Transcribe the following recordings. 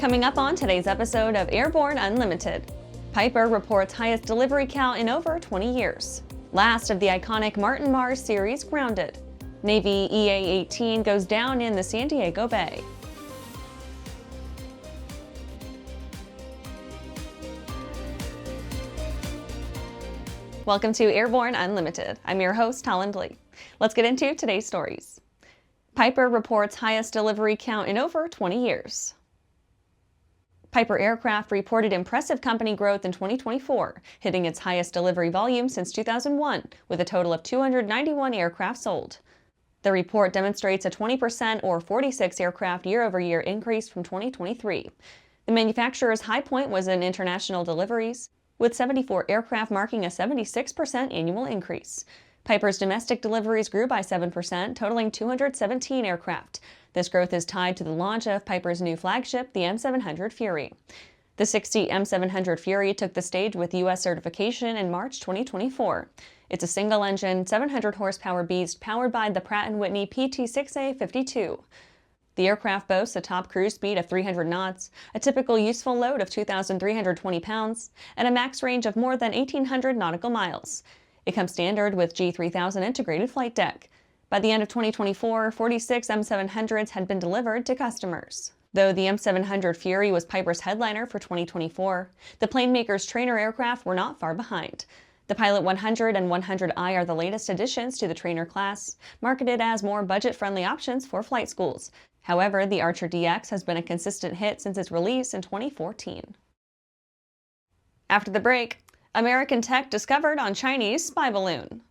Coming up on today's episode of Airborne-Unlimited, Piper reports highest delivery count in over 20 years. Last of the iconic Martin Mars series grounded. Navy EA-18 goes down in the San Diego Bay. Welcome to Airborne Unlimited. I'm your host, Holland Lee. Let's get into today's stories. Piper reports highest delivery count in over 20 years. Piper Aircraft reported impressive company growth in 2024, hitting its highest delivery volume since 2001, with a total of 291 aircraft sold. The report demonstrates a 20% or 46 aircraft year-over-year increase from 2023. The manufacturer's high point was in international deliveries, with 74 aircraft marking a 76% annual increase. Piper's domestic deliveries grew by 7%, totaling 217 aircraft. This growth is tied to the launch of Piper's new flagship, the M700 Fury. The 60 M700 Fury took the stage with U.S. certification in March 2024. It's a single-engine, 700-horsepower beast powered by the Pratt & Whitney PT6A-52. The aircraft boasts a top cruise speed of 300 knots, a typical useful load of 2,320 pounds, and a max range of more than 1,800 nautical miles. It comes standard with G3000 integrated flight deck. By the end of 2024, 46 M700s had been delivered to customers. Though the M700 Fury was Piper's headliner for 2024, the plane maker's trainer aircraft were not far behind. The Pilot 100 and 100i are the latest additions to the trainer class, marketed as more budget-friendly options for flight schools. However, the Archer DX has been a consistent hit since its release in 2014. After the break, American tech discovered on Chinese spy balloon.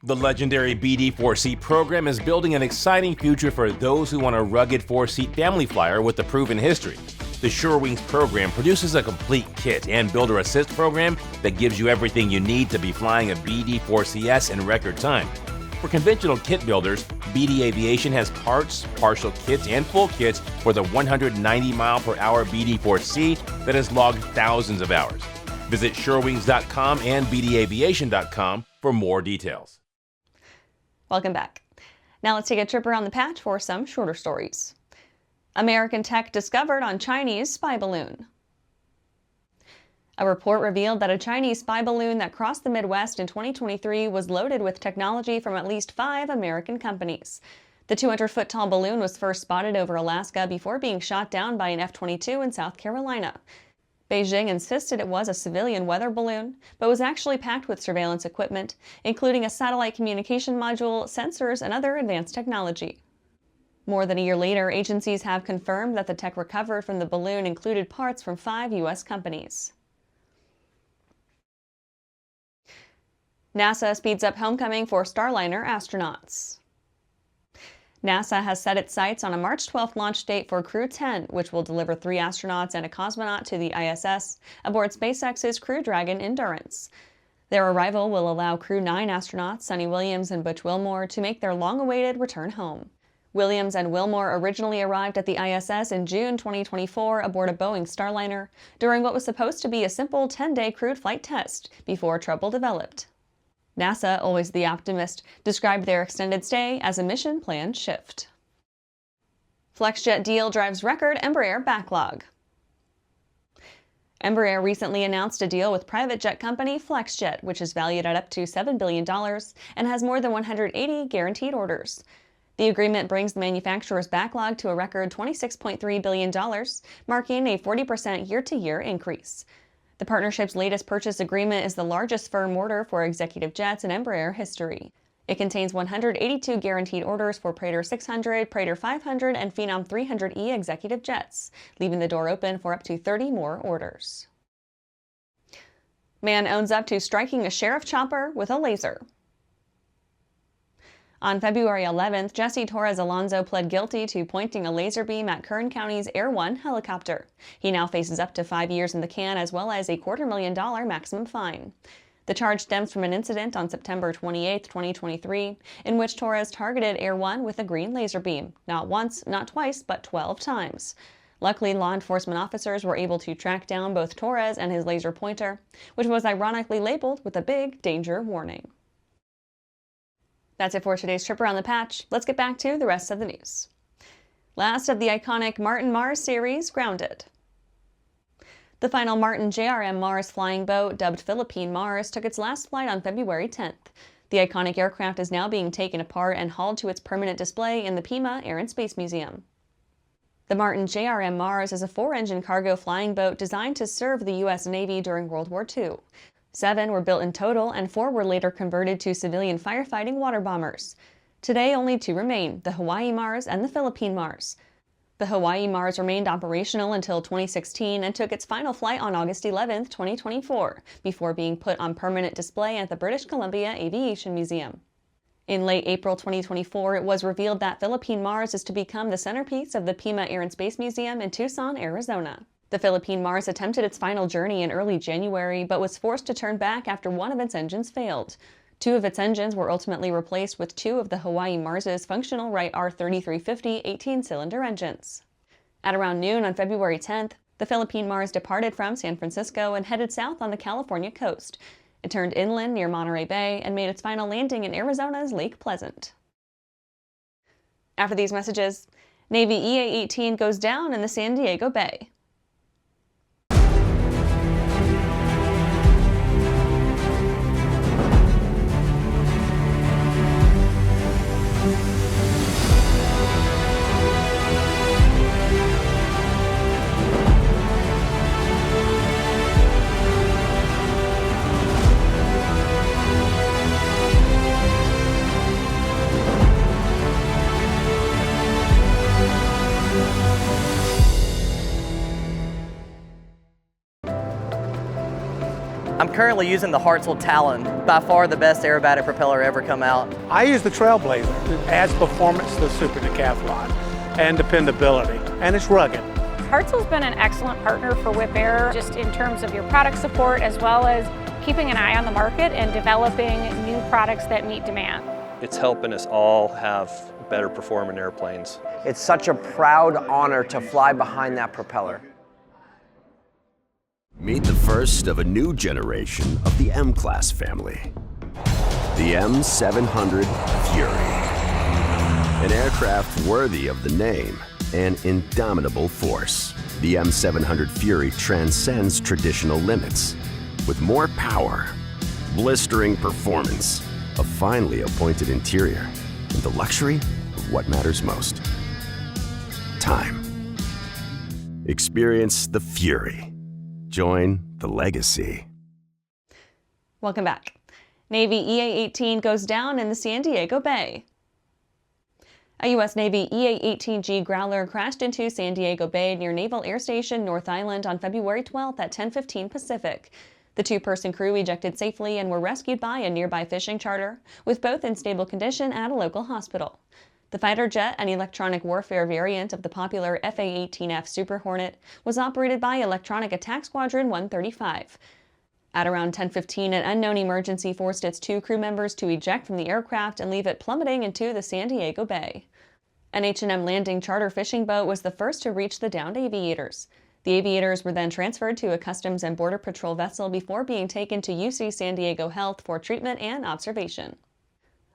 The legendary BD-4C program is building an exciting future for those who want a rugged four-seat family flyer with a proven history. The SureWings program produces a complete kit and builder assist program that gives you everything you need to be flying a BD-4CS in record time. For conventional kit builders, BD Aviation has parts, partial kits, and full kits for the 190-mile-per-hour BD-4C that has logged thousands of hours. Visit SureWings.com and BDAviation.com for more details. Welcome back. Now let's take a trip around the patch for some shorter stories. American tech discovered on Chinese spy balloon. A report revealed that a Chinese spy balloon that crossed the Midwest in 2023 was loaded with technology from at least 5 American companies. The 200-foot-tall balloon was first spotted over Alaska before being shot down by an F-22 in South Carolina. Beijing insisted it was a civilian weather balloon, but was actually packed with surveillance equipment, including a satellite communication module, sensors, and other advanced technology. More than a year later, agencies have confirmed that the tech recovered from the balloon included parts from 5 U.S. companies. NASA speeds up homecoming for Starliner astronauts. NASA has set its sights on a March 12th launch date for Crew 10, which will deliver 3 astronauts and a cosmonaut to the ISS aboard SpaceX's Crew Dragon Endurance. Their arrival will allow Crew 9 astronauts, Sunny Williams and Butch Wilmore, to make their long-awaited return home. Williams and Wilmore originally arrived at the ISS in June 2024 aboard a Boeing Starliner during what was supposed to be a simple 10-day crewed flight test before trouble developed. NASA, always the optimist, described their extended stay as a mission plan shift. Flexjet deal drives record Embraer backlog. Embraer recently announced a deal with private jet company Flexjet, which is valued at up to $7 billion and has more than 180 guaranteed orders. The agreement brings the manufacturer's backlog to a record $26.3 billion, marking a 40% year-to-year increase. The partnership's latest purchase agreement is the largest firm order for executive jets in Embraer history. It contains 182 guaranteed orders for Praetor 600, Praetor 500, and Phenom 300E executive jets, leaving the door open for up to 30 more orders. Man owns up to striking a sheriff chopper with a laser. On February 11th, Jesse Torres Alonso pled guilty to pointing a laser beam at Kern County's Air 1 helicopter. He now faces up to 5 years in the can as well as a $250,000 maximum fine. The charge stems from an incident on September 28, 2023, in which Torres targeted Air 1 with a green laser beam, not once, not twice, but 12 times. Luckily, law enforcement officers were able to track down both Torres and his laser pointer, which was ironically labeled with a big danger warning. That's it for today's trip around the patch. Let's get back to the rest of the news. Last of the iconic Martin Mars series grounded. The final Martin JRM Mars flying boat, dubbed Philippine Mars, took its last flight on February 10th. The iconic aircraft is now being taken apart and hauled to its permanent display in the Pima Air and Space Museum. The Martin JRM Mars is a 4-engine cargo flying boat designed to serve the US Navy during World War II. 7 were built in total, and 4 were later converted to civilian firefighting water bombers. Today, only 2 remain, the Hawaii Mars and the Philippine Mars. The Hawaii Mars remained operational until 2016 and took its final flight on August 11, 2024, before being put on permanent display at the British Columbia Aviation Museum. In late April 2024, it was revealed that Philippine Mars is to become the centerpiece of the Pima Air and Space Museum in Tucson, Arizona. The Philippine Mars attempted its final journey in early January, but was forced to turn back after one of its engines failed. 2 of its engines were ultimately replaced with 2 of the Hawaii Mars's functional Wright R3350 18-cylinder engines. At around noon on February 10th, the Philippine Mars departed from San Francisco and headed south on the California coast. It turned inland near Monterey Bay and made its final landing in Arizona's Lake Pleasant. After these messages, Navy EA-18 goes down in the San Diego Bay. I'm currently using the Hartzell Talon, by far the best aerobatic propeller ever come out. I use the Trailblazer. It adds performance to the Super Decathlon and dependability, and it's rugged. Hartzell's been an excellent partner for Whip Air, just in terms of your product support as well as keeping an eye on the market and developing new products that meet demand. It's helping us all have better performing airplanes. It's such a proud honor to fly behind that propeller. Meet the first of a new generation of the M-Class family. The M700 Fury. An aircraft worthy of the name, an indomitable force. The M700 Fury transcends traditional limits with more power, blistering performance, a finely appointed interior, and the luxury of what matters most. Time. Experience the Fury. Join the legacy. Welcome back. Navy EA-18 goes down in the San Diego Bay. A US Navy EA-18G Growler crashed into San Diego Bay near Naval Air Station North Island on February 12th at 10:15 Pacific. The 2-person crew ejected safely and were rescued by a nearby fishing charter, with both in stable condition at a local hospital. The fighter jet, an electronic warfare variant of the popular A-18F Super Hornet, was operated by Electronic Attack Squadron 135. At around 10:15, an unknown emergency forced its 2 crew members to eject from the aircraft and leave it plummeting into the San Diego Bay. An H&M Landing charter fishing boat was the first to reach the downed aviators. The aviators were then transferred to a Customs and Border Patrol vessel before being taken to UC San Diego Health for treatment and observation.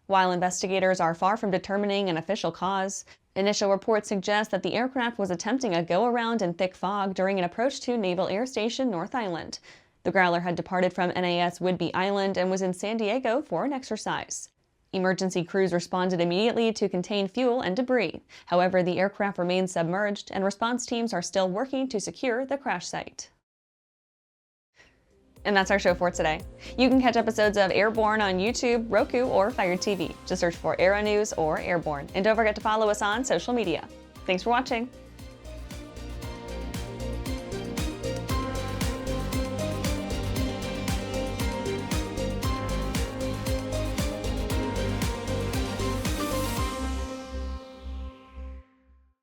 While investigators are far from determining an official cause, initial reports suggest that the aircraft was attempting a go-around in thick fog during an approach to Naval Air Station North Island. The Growler had departed from NAS Whidbey Island and was in San Diego for an exercise. Emergency crews responded immediately to contain fuel and debris. However, the aircraft remains submerged, and response teams are still working to secure the crash site. And that's our show for today. You can catch episodes of Airborne on YouTube, Roku, or Fire TV. Just search for Aero-News or Airborne. And don't forget to follow us on social media. Thanks for watching.